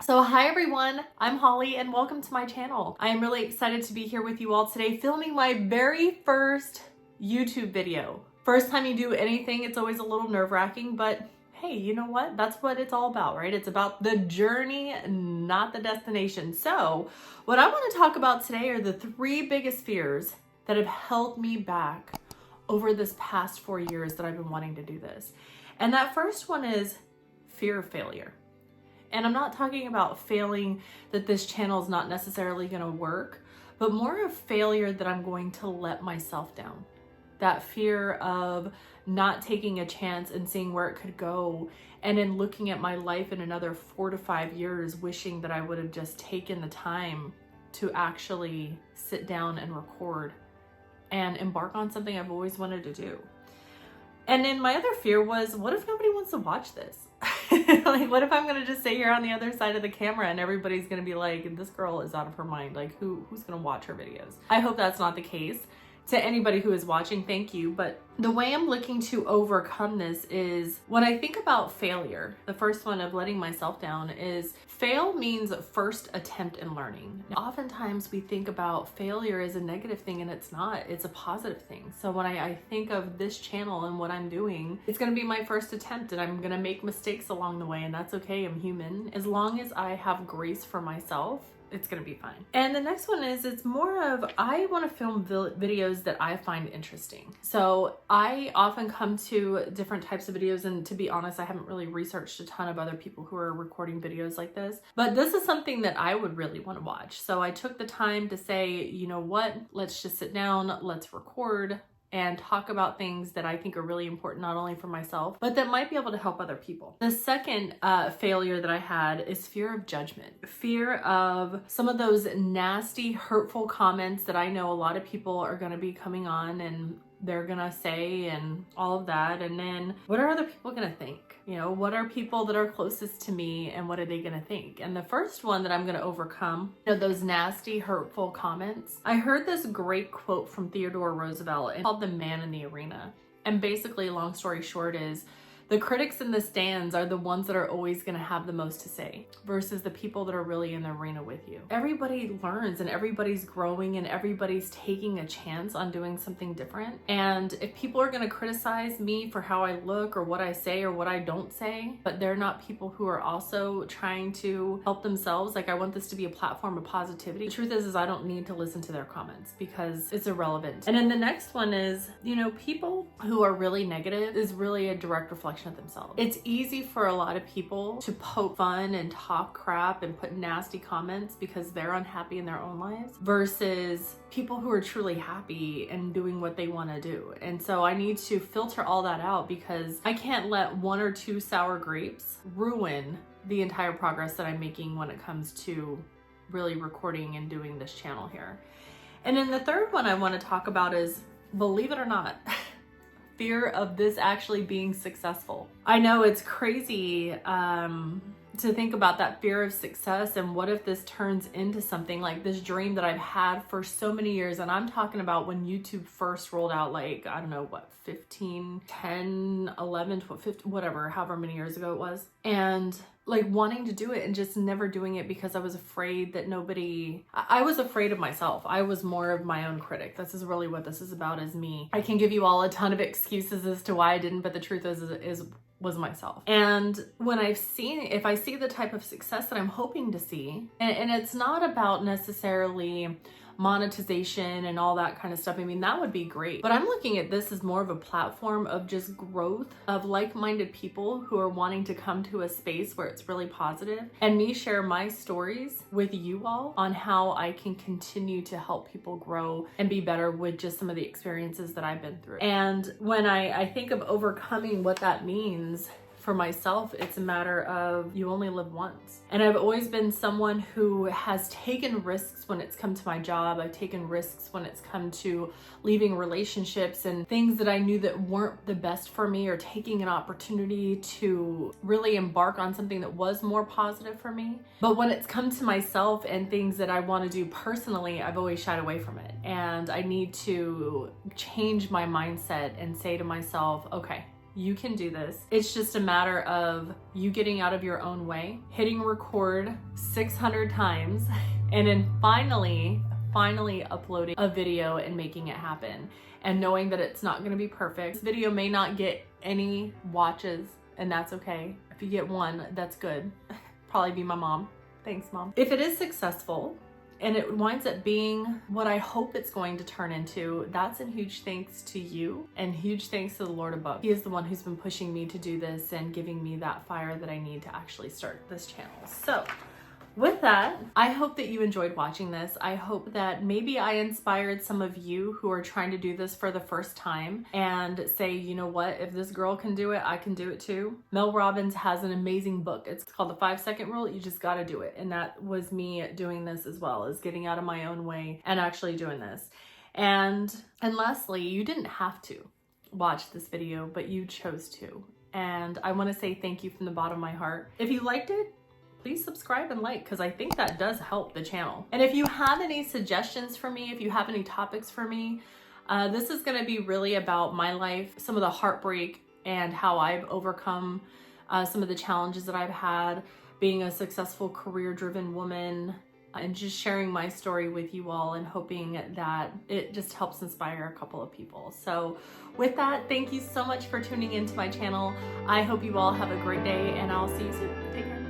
So hi everyone, I'm Holly and welcome to my channel. I am really excited to be here with you all today filming my very first YouTube video. First time you do anything, it's always a little nerve-wracking, but hey, you know what? That's what it's all about, right? It's about the journey, not the destination. So what I want to talk about today are the 3 biggest fears that have held me back over this past 4 years that I've been wanting to do this. And that first one is fear of failure. And I'm not talking about failing that this channel is not necessarily going to work, but more of failure that I'm going to let myself down. That fear of not taking a chance and seeing where it could go, and then looking at my life in another 4 to 5 years, wishing that I would have just taken the time to actually sit down and record and embark on something I've always wanted to do. And then my other fear was, what if nobody wants to watch this? Like, what if I'm gonna just sit here on the other side of the camera and everybody's gonna be like, this girl is out of her mind. Like, who's gonna watch her videos? I hope that's not the case. To anybody who is watching, thank you. But the way I'm looking to overcome this is when I think about failure, the first one of letting myself down is fail means first attempt in learning. Oftentimes we think about failure as a negative thing, and it's not, it's a positive thing. So when I think of this channel and what I'm doing, it's gonna be my first attempt and I'm gonna make mistakes along the way, and that's okay, I'm human. As long as I have grace for myself, it's gonna be fine. And the next one is, it's more of, I wanna film videos that I find interesting. So I often come to different types of videos, and to be honest, I haven't really researched a ton of other people who are recording videos like this, but this is something that I would really wanna watch. So I took the time to say, you know what, let's just sit down, let's record and talk about things that I think are really important, not only for myself, but that might be able to help other people. The second failure that I had is fear of judgment. Fear of some of those nasty, hurtful comments that I know a lot of people are gonna be coming on and they're gonna say and all of that. And then what are other people gonna think? You know, what are people that are closest to me and what are they gonna think? And the first one that I'm gonna overcome, you know, those nasty, hurtful comments. I heard this great quote from Theodore Roosevelt called "The Man in the Arena." And basically, long story short is, the critics in the stands are the ones that are always going to have the most to say versus the people that are really in the arena with you. Everybody learns and everybody's growing and everybody's taking a chance on doing something different. And if people are going to criticize me for how I look or what I say or what I don't say, but they're not people who are also trying to help themselves, like, I want this to be a platform of positivity. The truth is I don't need to listen to their comments because it's irrelevant. And then the next one is, you know, people who are really negative is really a direct reflection of themselves. It's easy for a lot of people to poke fun and talk crap and put nasty comments because they're unhappy in their own lives versus people who are truly happy and doing what they want to do. And so I need to filter all that out because I can't let 1 or 2 sour grapes ruin the entire progress that I'm making when it comes to really recording and doing this channel here. And then the third one I want to talk about is, believe it or not, fear of this actually being successful. I know it's crazy to think about that fear of success and what if this turns into something like this dream that I've had for so many years. And I'm talking about when YouTube first rolled out, like, I don't know what, 15, 10, 11, 12, 15, whatever, however many years ago it was. And like wanting to do it and just never doing it because I was afraid that I was afraid of myself. I was more of my own critic. This is really what this is about, is me. I can give you all a ton of excuses as to why I didn't, but the truth was myself. And when if I see the type of success that I'm hoping to see, and it's not about necessarily monetization and all that kind of stuff. I mean, that would be great, but I'm looking at this as more of a platform of just growth of like-minded people who are wanting to come to a space where it's really positive, and me share my stories with you all on how I can continue to help people grow and be better with just some of the experiences that I've been through. And when I think of overcoming what that means, for myself, it's a matter of you only live once. And I've always been someone who has taken risks when it's come to my job. I've taken risks when it's come to leaving relationships and things that I knew that weren't the best for me, or taking an opportunity to really embark on something that was more positive for me. But when it's come to myself and things that I want to do personally, I've always shied away from it. And I need to change my mindset and say to myself, okay, You can do this. It's just a matter of you getting out of your own way, hitting record 600 times, and then finally uploading a video and making it happen. And knowing that it's not gonna be perfect. This video may not get any watches, and that's okay. If you get one, that's good. Probably be my mom. Thanks, Mom. If it is successful, and it winds up being what I hope it's going to turn into, that's a huge thanks to you and huge thanks to the Lord above. He is the one who's been pushing me to do this and giving me that fire that I need to actually start this channel. So with that, I hope that you enjoyed watching this. I hope that maybe I inspired some of you who are trying to do this for the first time and say, you know what, if this girl can do it, I can do it too. Mel Robbins has an amazing book. It's called The 5-Second Rule. You just got to do it. And that was me doing this as well, as getting out of my own way and actually doing this. And lastly, you didn't have to watch this video, but you chose to. And I want to say thank you from the bottom of my heart. If you liked it, please subscribe and like, because I think that does help the channel. And if you have any suggestions for me, if you have any topics for me, this is going to be really about my life, some of the heartbreak and how I've overcome some of the challenges that I've had being a successful career-driven woman, and just sharing my story with you all and hoping that it just helps inspire a couple of people. So with that, thank you so much for tuning into my channel. I hope you all have a great day, and I'll see you soon. Take care.